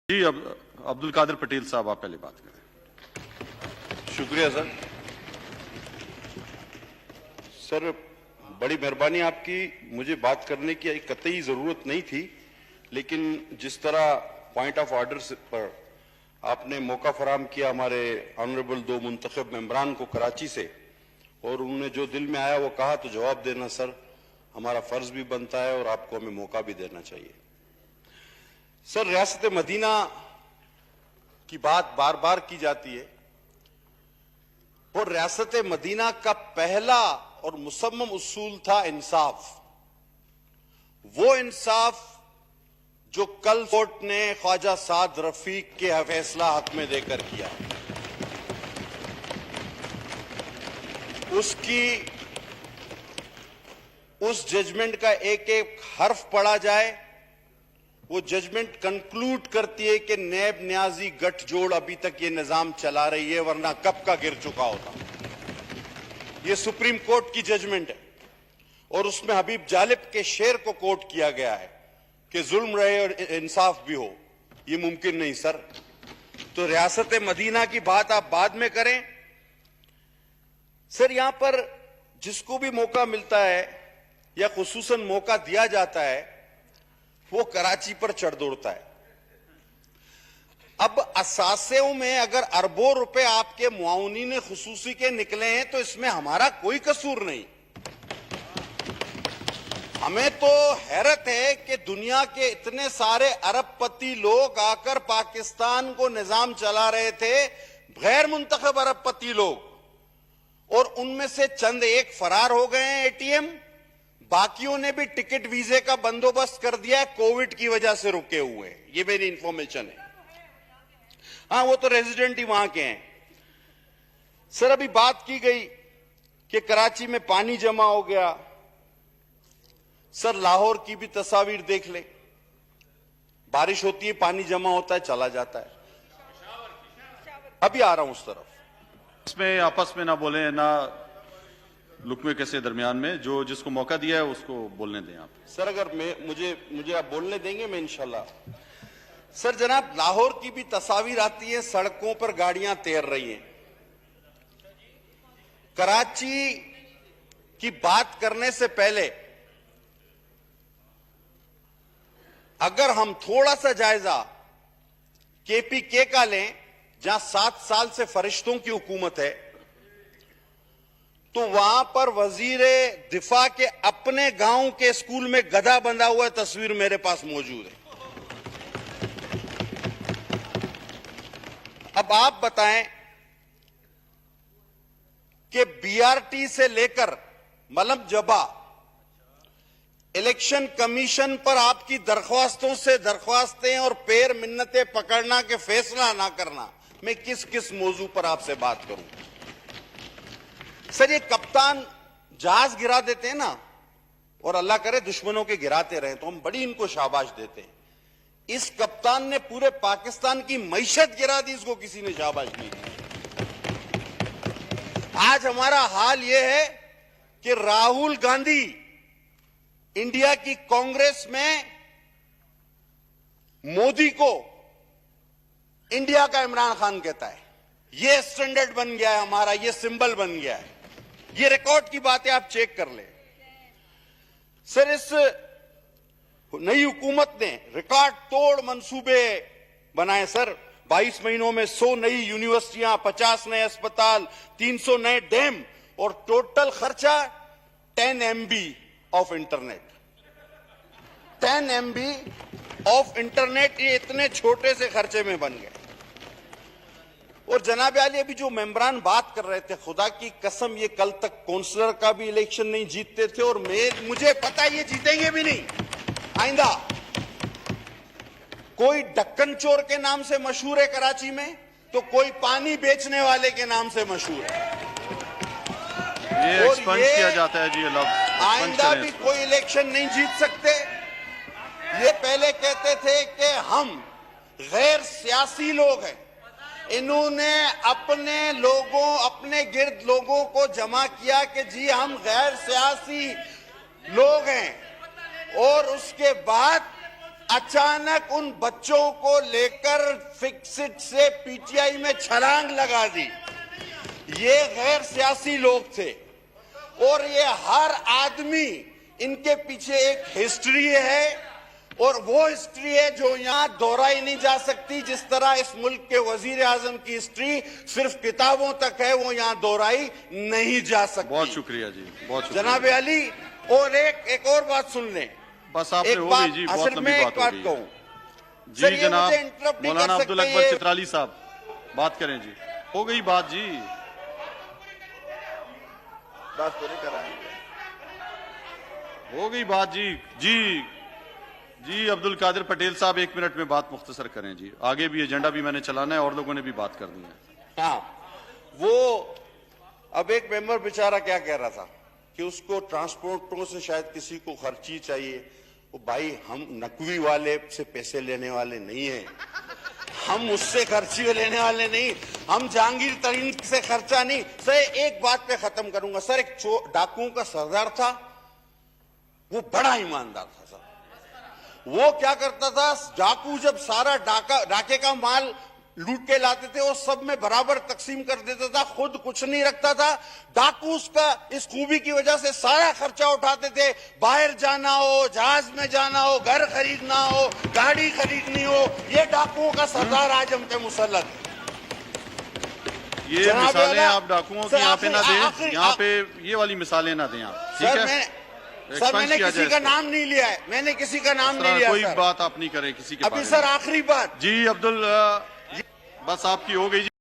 जी, अब अब्दुल कादिर पटेल साहब आप पहले बात करें। शुक्रिया सर। सर, बड़ी मेहरबानी आपकी। मुझे बात करने की कतई जरूरत नहीं थी, लेकिन जिस तरह पॉइंट ऑफ ऑर्डर पर आपने मौका फराम किया हमारे ऑनरेबल दो मुंतखब मेंबरान को कराची से, और उन्होंने जो दिल में आया वो कहा, तो जवाब देना सर हमारा फर्ज भी बनता है और आपको हमें मौका भी देना चाहिए। सर, रियासत मदीना की बात बार बार की जाती है, और रियासत मदीना का पहला और मुसम्मम उसूल था इंसाफ। वो इंसाफ जो कल कोर्ट ने ख्वाजा साद रफीक के फैसला हक में देकर किया, उस जजमेंट का एक एक हर्फ पढ़ा जाए, वो जजमेंट कंक्लूड करती है कि नैब न्याजी गठजोड़ अभी तक ये निजाम चला रही है, वरना कब का गिर चुका होता। ये सुप्रीम कोर्ट की जजमेंट है, और उसमें हबीब जालिब के शेर को कोट किया गया है कि जुल्म रहे और इंसाफ भी हो। ये मुमकिन नहीं सर। तो रियासत मदीना की बात आप बाद में करें। सर, यहां पर जिसको भी मौका मिलता है या खुसूसन मौका दिया जाता है, वो कराची पर चढ़ दौड़ता है। अब असासेओं में अगर अरबों रुपए आपके मुआवनीन खुसूसी के निकले हैं, तो इसमें हमारा कोई कसूर नहीं। हमें तो हैरत है कि दुनिया के इतने सारे अरबपति लोग आकर पाकिस्तान को निजाम चला रहे थे, गैर मुंतखब अरबपति लोग, और उनमें से चंद एक फरार हो गए हैं एटीएम, बाकियों ने भी टिकट वीजे का बंदोबस्त कर दिया है, कोविड की वजह से रुके हुए हैं। ये मेरी इंफॉर्मेशन है। हाँ, वो तो रेजिडेंट ही वहां के हैं। सर, अभी बात की गई कि कराची में पानी जमा हो गया। सर, लाहौर की भी तस्वीर देख ले। बारिश होती है, पानी जमा होता है, चला जाता है। अभी आ रहा हूं उस तरफ। इसमें आपस में ना बोले, ना लुकमे कैसे दरमियान में, जो जिसको मौका दिया है उसको बोलने दें आप। सर, अगर मुझे आप बोलने देंगे, मैं इंशाल्लाह। सर जनाब, लाहौर की भी तस्वीर आती है, सड़कों पर गाड़ियां तैर रही हैं। कराची की बात करने से पहले अगर हम थोड़ा सा जायजा केपीके का लें, जहां 7 साल से फरिश्तों की हुकूमत है, तो वहां पर वजीरे दिफा के अपने गांव के स्कूल में गधा बंधा हुआ तस्वीर मेरे पास मौजूद है। अब आप बताएं कि बीआरटी से लेकर मलम जबा इलेक्शन कमीशन पर आपकी दरख्वास्तों से दरख्वास्तें और पैर मिन्नतें पकड़ना के फैसला ना करना, मैं किस किस मौजू पर आपसे बात करूं। सर, ये कप्तान जहाज गिरा देते हैं ना, और अल्लाह करे दुश्मनों के गिराते रहे, तो हम बड़ी इनको शाबाश देते हैं। इस कप्तान ने पूरे पाकिस्तान की मईशत गिरा दी, इसको किसी ने शाबाश नहीं दी। आज हमारा हाल यह है कि राहुल गांधी इंडिया की कांग्रेस में मोदी को इंडिया का इमरान खान कहता है। यह स्टैंडर्ड बन गया है हमारा, यह सिंबल बन गया है। ये रिकॉर्ड की बातें आप चेक कर ले। सर, इस नई हुकूमत ने रिकॉर्ड तोड़ मंसूबे बनाए। सर, 22 महीनों में 100 नई यूनिवर्सिटियां, 50 नए अस्पताल, 300 नए डैम, और टोटल खर्चा 10 MB of internet. 10 MB of internet, ये इतने छोटे से खर्चे में बन गए। और जनाब आली, अभी जो मेंबरान बात कर रहे थे, खुदा की कसम ये कल तक काउंसलर का भी इलेक्शन नहीं जीतते थे, और मुझे पता है ये जीतेंगे भी नहीं आइंदा। कोई डक्कन चोर के नाम से मशहूर है कराची में, तो कोई पानी बेचने वाले के नाम से मशहूर है। ये एक्सपंज किया जाता है जी, ये लफ्ज आइंदा भी कोई इलेक्शन नहीं जीत सकते। ये पहले कहते थे कि हम गैर सियासी लोग हैं। इन्होंने अपने लोगों, अपने गिर्द लोगों को जमा किया कि जी हम गैर सियासी लोग हैं, और उसके बाद अचानक उन बच्चों को लेकर फिक्सिट से पीटीआई में छलांग लगा दी। ये गैर सियासी लोग थे और ये हर आदमी, इनके पीछे एक हिस्ट्री है और वो हिस्ट्री है जो यहां दोहराई नहीं जा सकती। जिस तरह इस मुल्क के वजीर आजम की हिस्ट्री सिर्फ किताबों तक है, वो यहां दोहराई नहीं जा सकती। बहुत शुक्रिया जी, बहुत शुक्रिया। जनाब अली, और एक और बात सुन लें। बस आपसे हो गई जी, बहुत लंबी बात हो गई। कहूं जी जनाब मौलाना अब्दुल अकबर चित्राली साहब, बात करें जी। हो गई बात जी, बात पूरी कराएंगे। हो गई बात जी। जी जी अब्दुल कादिर पटेल साहब, 1 मिनट में बात मुख्तसर करें जी। आगे भी एजेंडा भी मैंने चलाना है और लोगों ने भी बात करनी है। हाँ, वो अब एक मेंबर बेचारा क्या कह रहा था कि उसको ट्रांसपोर्टरों से शायद किसी को खर्ची चाहिए। वो भाई, हम नकवी वाले से पैसे लेने वाले नहीं हैं, हम उससे खर्ची लेने वाले नहीं, हम जहांगीर तरीन से खर्चा नहीं। सर एक बात पे खत्म करूंगा। सर एक डाकुओं का सरदार था, वो बड़ा ईमानदार था। सर वो क्या करता था, डाकू जब सारा डाके का माल लूट के लाते थे वो सब में बराबर तकसीम कर देता था, खुद कुछ नहीं रखता था। डाकू उसका इस खूबी की वजह से सारा खर्चा उठाते थे। बाहर जाना हो, जहाज में जाना हो, घर खरीदना हो, गाड़ी खरीदनी हो, ये डाकुओं का सरदार आजम पे मुसल्लत। ये मिसालें आप डाकुओं की यहाँ पे ना दें, यहाँ पे ये वाली मिसालें ना दें आप, ठीक है? सर मैंने किसी का नाम नहीं लिया है, मैंने किसी का नाम नहीं लिया। कोई बात आप नहीं करें किसी के अभी सर आखिरी बात जी। अब्दुल बस आपकी हो गई जी।